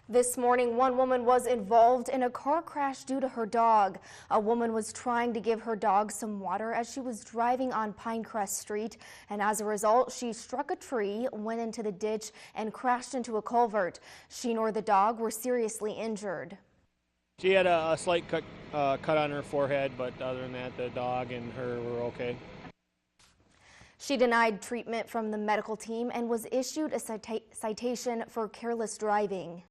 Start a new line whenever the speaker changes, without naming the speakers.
This morning, one woman was involved in a car crash due to her dog. A woman was trying to give her dog some water as she was driving on Pinecrest Street, and as a result, she struck a tree, went into the ditch, and crashed into a culvert. She nor the dog were seriously injured.
She had a slight cut on her forehead, but other than that, the dog and her were okay.
She denied treatment from the medical team and was issued a citation for careless driving.